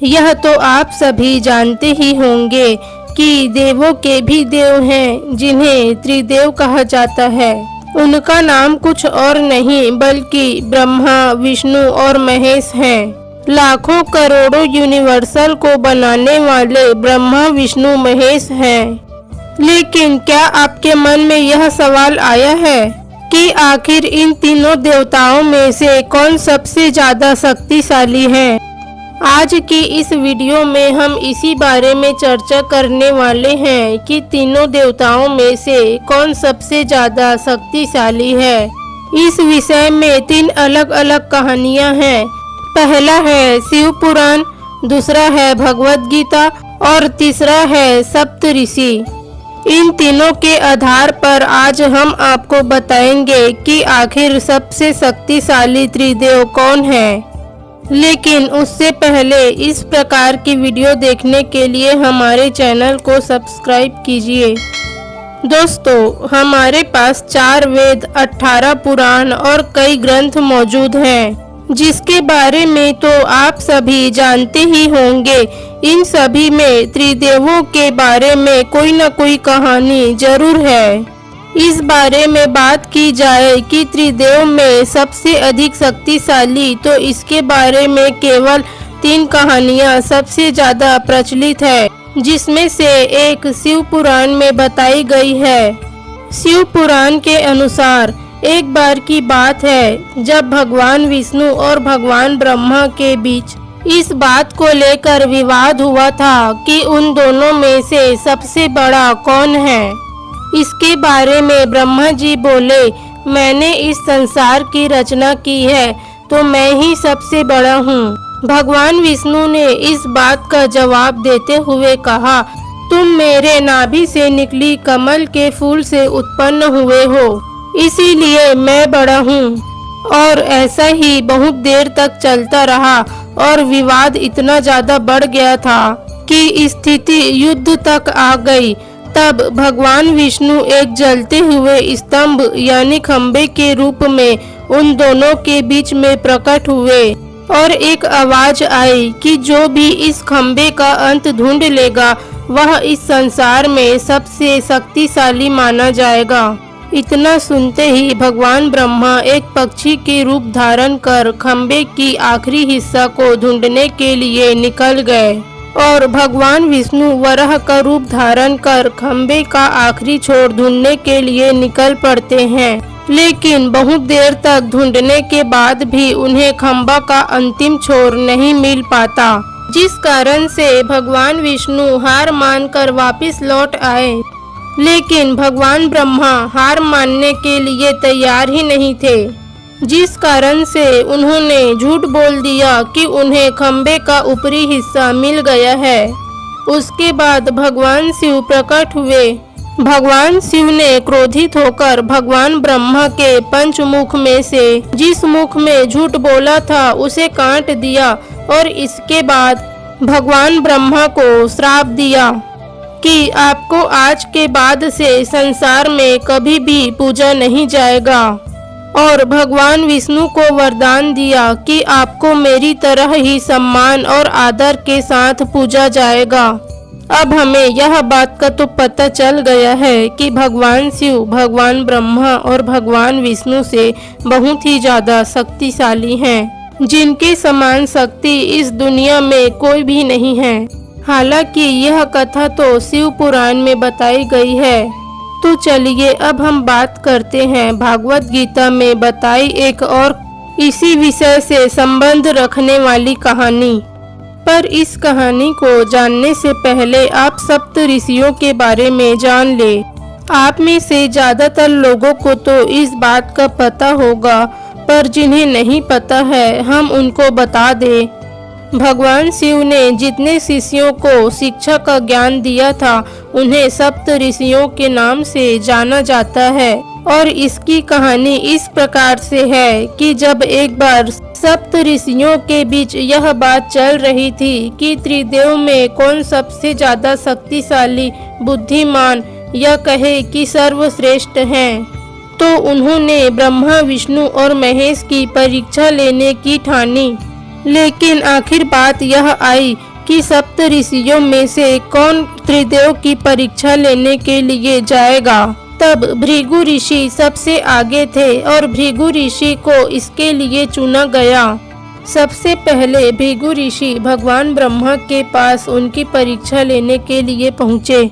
यह तो आप सभी जानते ही होंगे कि देवों के भी देव हैं जिन्हें त्रिदेव कहा जाता है। उनका नाम कुछ और नहीं बल्कि ब्रह्मा, विष्णु और महेश हैं। लाखों करोड़ों यूनिवर्सल को बनाने वाले ब्रह्मा, विष्णु, महेश हैं। लेकिन क्या आपके मन में यह सवाल आया है कि आखिर इन तीनों देवताओं में से कौन सबसे ज्यादा शक्तिशाली है? आज की इस वीडियो में हम इसी बारे में चर्चा करने वाले हैं कि तीनों देवताओं में से कौन सबसे ज्यादा शक्तिशाली है। इस विषय में 3 अलग अलग कहानियां हैं। पहला है शिव पुराण, दूसरा है भगवद गीता और तीसरा है सप्तऋषि। इन तीनों के आधार पर आज हम आपको बताएंगे कि आखिर सबसे शक्तिशाली त्रिदेव कौन है। लेकिन उससे पहले इस प्रकार की वीडियो देखने के लिए हमारे चैनल को सब्सक्राइब कीजिए। दोस्तों, हमारे पास 4 वेद, 18 पुराण और कई ग्रंथ मौजूद हैं, जिसके बारे में तो आप सभी जानते ही होंगे। इन सभी में त्रिदेवों के बारे में कोई न कोई कहानी जरूर है। इस बारे में बात की जाए कि त्रिदेव में सबसे अधिक शक्तिशाली, तो इसके बारे में केवल 3 कहानियां सबसे ज्यादा प्रचलित है, जिसमें से एक शिव पुराण में बताई गई है। शिव पुराण के अनुसार एक बार की बात है जब भगवान विष्णु और भगवान ब्रह्मा के बीच इस बात को लेकर विवाद हुआ था कि उन दोनों में से सबसे बड़ा कौन है। इसके बारे में ब्रह्मा जी बोले, मैंने इस संसार की रचना की है तो मैं ही सबसे बड़ा हूँ। भगवान विष्णु ने इस बात का जवाब देते हुए कहा, तुम मेरे नाभि से निकली कमल के फूल से उत्पन्न हुए हो, इसीलिए मैं बड़ा हूँ। और ऐसा ही बहुत देर तक चलता रहा और विवाद इतना ज्यादा बढ़ गया था कि स्थिति युद्ध तक आ गई। तब भगवान विष्णु एक जलते हुए स्तंभ यानी खंबे के रूप में उन दोनों के बीच में प्रकट हुए और एक आवाज आई कि जो भी इस खंबे का अंत ढूंढ लेगा वह इस संसार में सबसे शक्तिशाली माना जाएगा। इतना सुनते ही भगवान ब्रह्मा एक पक्षी के रूप धारण कर खंबे की आखिरी हिस्सा को ढूंढने के लिए निकल गए और भगवान विष्णु वराह का रूप धारण कर खंबे का आखिरी छोर ढूंढने के लिए निकल पड़ते हैं। लेकिन बहुत देर तक ढूंढने के बाद भी उन्हें खंबा का अंतिम छोर नहीं मिल पाता, जिस कारण से भगवान विष्णु हार मानकर वापस लौट आए। लेकिन भगवान ब्रह्मा हार मानने के लिए तैयार ही नहीं थे, जिस कारण से उन्होंने झूठ बोल दिया कि उन्हें खंबे का ऊपरी हिस्सा मिल गया है। उसके बाद भगवान शिव प्रकट हुए। भगवान शिव ने क्रोधित होकर भगवान ब्रह्मा के पंचमुख में से जिस मुख में झूठ बोला था उसे काट दिया और इसके बाद भगवान ब्रह्मा को श्राप दिया कि आपको आज के बाद से संसार में कभी भी पूजा नहीं जाएगा। और भगवान विष्णु को वरदान दिया कि आपको मेरी तरह ही सम्मान और आदर के साथ पूजा जाएगा। अब हमें यह बात का तो पता चल गया है कि भगवान शिव भगवान ब्रह्मा और भगवान विष्णु से बहुत ही ज्यादा शक्तिशाली हैं, जिनके समान शक्ति इस दुनिया में कोई भी नहीं है। हालांकि यह कथा तो शिव पुराण में बताई गई है। तो चलिए अब हम बात करते हैं भागवत गीता में बताई एक और इसी विषय से संबंध रखने वाली कहानी। पर इस कहानी को जानने से पहले आप सप्त ऋषियों के बारे में जान ले। आप में से ज्यादातर लोगों को तो इस बात का पता होगा, पर जिन्हें नहीं पता है हम उनको बता दें। भगवान शिव ने जितने शिष्यों को शिक्षा का ज्ञान दिया था उन्हें सप्त ऋषियों के नाम से जाना जाता है। और इसकी कहानी इस प्रकार से है कि जब एक बार सप्त ऋषियों के बीच यह बात चल रही थी कि त्रिदेव में कौन सबसे ज्यादा शक्तिशाली, बुद्धिमान या कहे कि सर्वश्रेष्ठ हैं, तो उन्होंने ब्रह्मा, विष्णु और महेश की परीक्षा लेने की ठानी। लेकिन आखिर बात यह आई कि सप्त ऋषियों में से कौन त्रिदेव की परीक्षा लेने के लिए जाएगा। तब भृगु ऋषि सबसे आगे थे और भृगु ऋषि को इसके लिए चुना गया। सबसे पहले भृगु ऋषि भगवान ब्रह्मा के पास उनकी परीक्षा लेने के लिए पहुँचे।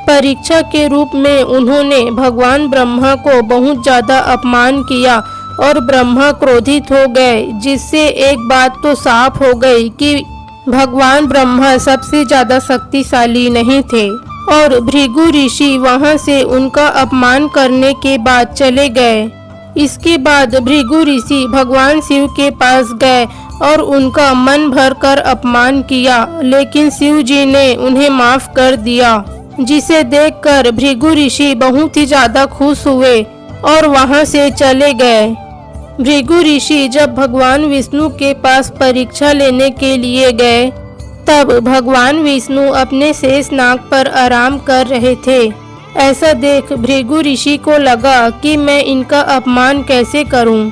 परीक्षा के रूप में उन्होंने भगवान ब्रह्मा को बहुत ज्यादा अपमान किया और ब्रह्मा क्रोधित हो गए, जिससे एक बात तो साफ हो गई कि भगवान ब्रह्मा सबसे ज्यादा शक्तिशाली नहीं थे। और भृगु ऋषि वहां से उनका अपमान करने के बाद चले गए। इसके बाद भृगु ऋषि भगवान शिव के पास गए और उनका मन भर कर अपमान किया, लेकिन शिव जी ने उन्हें माफ कर दिया, जिसे देखकर भृगु ऋषि बहुत ही ज्यादा खुश हुए और वहां से चले गए। भृगु ऋषि जब भगवान विष्णु के पास परीक्षा लेने के लिए गए, तब भगवान विष्णु अपने शेष नाग पर आराम कर रहे थे। ऐसा देख भृगु ऋषि को लगा कि मैं इनका अपमान कैसे करूं,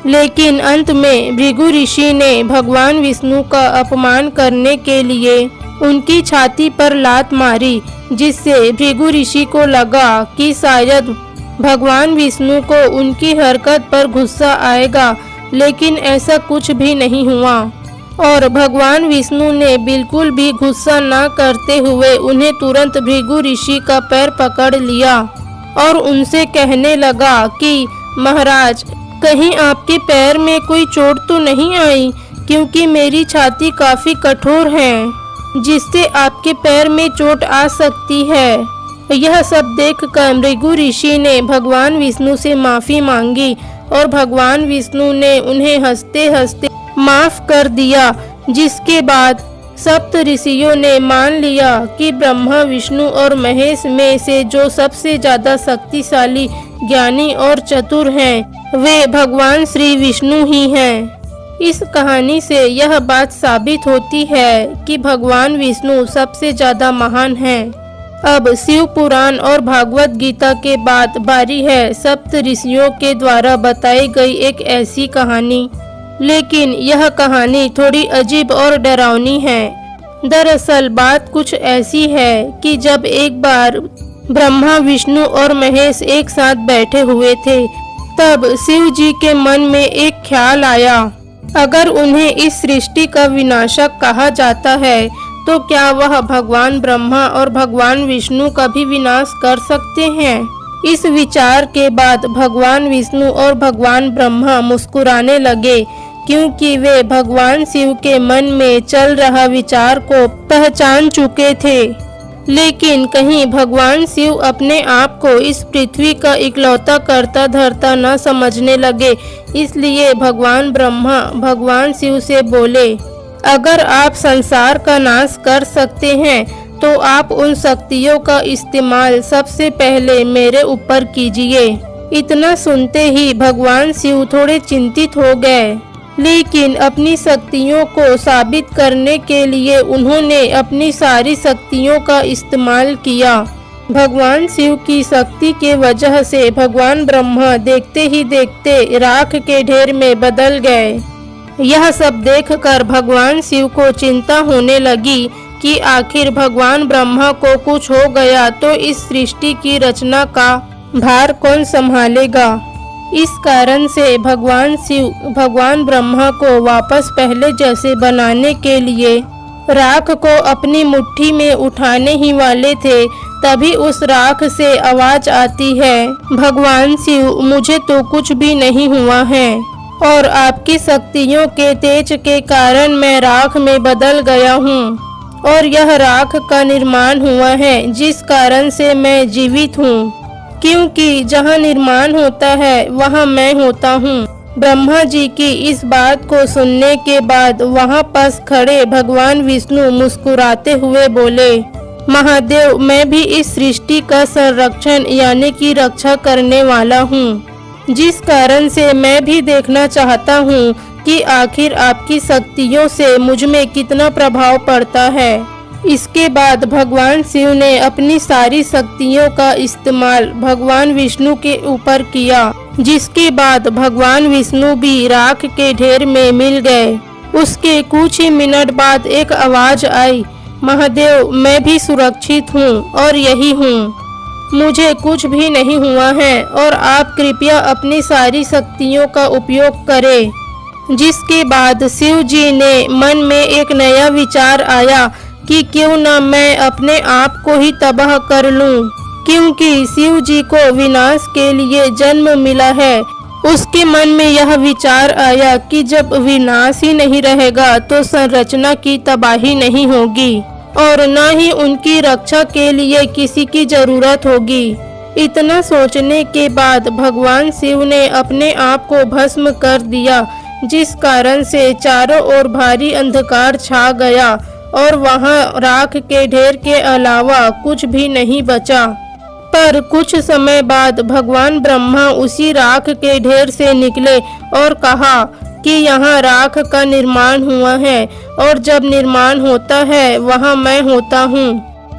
लेकिन अंत में भृगु ऋषि ने भगवान विष्णु का अपमान करने के लिए उनकी छाती पर लात मारी, जिससे भृगु ऋषि को लगा कि शायद भगवान विष्णु को उनकी हरकत पर गुस्सा आएगा, लेकिन ऐसा कुछ भी नहीं हुआ। और भगवान विष्णु ने बिल्कुल भी गुस्सा न करते हुए उन्हें तुरंत भृगु ऋषि का पैर पकड़ लिया और उनसे कहने लगा कि महाराज, कहीं आपके पैर में कोई चोट तो नहीं आई, क्योंकि मेरी छाती काफी कठोर है, जिससे आपके पैर में चोट आ सकती है। यह सब देखकर भृगु ऋषि ने भगवान विष्णु से माफी मांगी और भगवान विष्णु ने उन्हें हंसते हंसते माफ कर दिया। जिसके बाद सप्त ऋषियों ने मान लिया कि ब्रह्मा, विष्णु और महेश में से जो सबसे ज्यादा शक्तिशाली, ज्ञानी और चतुर हैं, वे भगवान श्री विष्णु ही हैं। इस कहानी से यह बात साबित होती है कि भगवान विष्णु सबसे ज्यादा महान हैं। अब शिव पुराण और भागवत गीता के बाद बारी है सप्त ऋषियों के द्वारा बताई गई एक ऐसी कहानी, लेकिन यह कहानी थोड़ी अजीब और डरावनी है। दरअसल बात कुछ ऐसी है कि जब एक बार ब्रह्मा, विष्णु और महेश एक साथ बैठे हुए थे, तब शिव जी के मन में एक ख्याल आया, अगर उन्हें इस सृष्टि का विनाशक कहा जाता है तो क्या वह भगवान ब्रह्मा और भगवान विष्णु का भी विनाश कर सकते हैं। इस विचार के बाद भगवान विष्णु और भगवान ब्रह्मा मुस्कुराने लगे, क्योंकि वे भगवान शिव के मन में चल रहा विचार को पहचान चुके थे। लेकिन कहीं भगवान शिव अपने आप को इस पृथ्वी का इकलौता कर्ता धर्ता न समझने लगे, इसलिए भगवान ब्रह्मा भगवान शिव से बोले, अगर आप संसार का नाश कर सकते हैं तो आप उन शक्तियों का इस्तेमाल सबसे पहले मेरे ऊपर कीजिए। इतना सुनते ही भगवान शिव थोड़े चिंतित हो गए, लेकिन अपनी शक्तियों को साबित करने के लिए उन्होंने अपनी सारी शक्तियों का इस्तेमाल किया। भगवान शिव की शक्ति के वजह से भगवान ब्रह्मा देखते ही देखते राख के ढेर में बदल गए। यह सब देखकर भगवान शिव को चिंता होने लगी कि आखिर भगवान ब्रह्मा को कुछ हो गया तो इस सृष्टि की रचना का भार कौन संभालेगा। इस कारण से भगवान शिव भगवान ब्रह्मा को वापस पहले जैसे बनाने के लिए राख को अपनी मुट्ठी में उठाने ही वाले थे, तभी उस राख से आवाज आती है, भगवान शिव, मुझे तो कुछ भी नहीं हुआ है और आपकी शक्तियों के तेज के कारण मैं राख में बदल गया हूँ और यह राख का निर्माण हुआ है, जिस कारण से मैं जीवित हूँ, क्योंकि जहाँ निर्माण होता है वहाँ मैं होता हूँ। ब्रह्मा जी की इस बात को सुनने के बाद वहाँ पास खड़े भगवान विष्णु मुस्कुराते हुए बोले, महादेव, मैं भी इस सृष्टि का संरक्षण यानी कि रक्षा करने वाला हूँ, जिस कारण से मैं भी देखना चाहता हूँ कि आखिर आपकी शक्तियों से मुझ में कितना प्रभाव पड़ता है। इसके बाद भगवान शिव ने अपनी सारी शक्तियों का इस्तेमाल भगवान विष्णु के ऊपर किया, जिसके बाद भगवान विष्णु भी राख के ढेर में मिल गए उसके कुछ ही मिनट बाद एक आवाज आई, महादेव मैं भी सुरक्षित हूँ और यही हूँ, मुझे कुछ भी नहीं हुआ है और आप कृपया अपनी सारी शक्तियों का उपयोग करें। जिसके बाद शिव जी ने मन में एक नया विचार आया कि क्यों न मैं अपने आप को ही तबाह कर लूं, क्योंकि शिव जी को विनाश के लिए जन्म मिला है। उसके मन में यह विचार आया कि जब विनाश ही नहीं रहेगा तो संरचना की तबाही नहीं होगी और न ही उनकी रक्षा के लिए किसी की जरूरत होगी। इतना सोचने के बाद भगवान शिव ने अपने आप को भस्म कर दिया, जिस कारण से चारों ओर भारी अंधकार छा गया और वहां राख के ढेर के अलावा कुछ भी नहीं बचा। पर कुछ समय बाद भगवान ब्रह्मा उसी राख के ढेर से निकले और कहा कि यहाँ राख का निर्माण हुआ है और जब निर्माण होता है वहाँ मैं होता हूँ।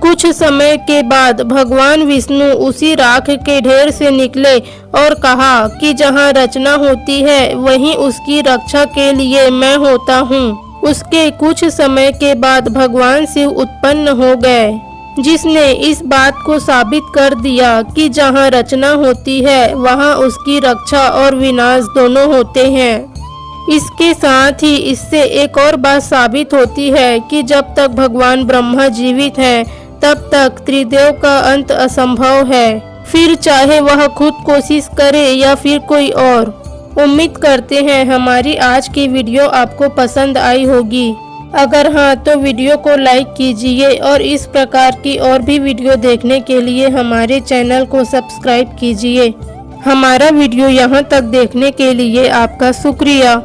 कुछ समय के बाद भगवान विष्णु उसी राख के ढेर से निकले और कहा कि जहाँ रचना होती है वहीं उसकी रक्षा के लिए मैं होता हूँ। उसके कुछ समय के बाद भगवान शिव उत्पन्न हो गए, जिसने इस बात को साबित कर दिया कि जहाँ रचना होती है वहाँ उसकी रक्षा और विनाश दोनों होते हैं। इसके साथ ही इससे एक और बात साबित होती है कि जब तक भगवान ब्रह्मा जीवित हैं तब तक त्रिदेव का अंत असंभव है, फिर चाहे वह खुद कोशिश करे या फिर कोई और। उम्मीद करते हैं हमारी आज की वीडियो आपको पसंद आई होगी। अगर हाँ तो वीडियो को लाइक कीजिए और इस प्रकार की और भी वीडियो देखने के लिए हमारे चैनल को सब्सक्राइब कीजिए। हमारा वीडियो यहाँ तक देखने के लिए आपका शुक्रिया।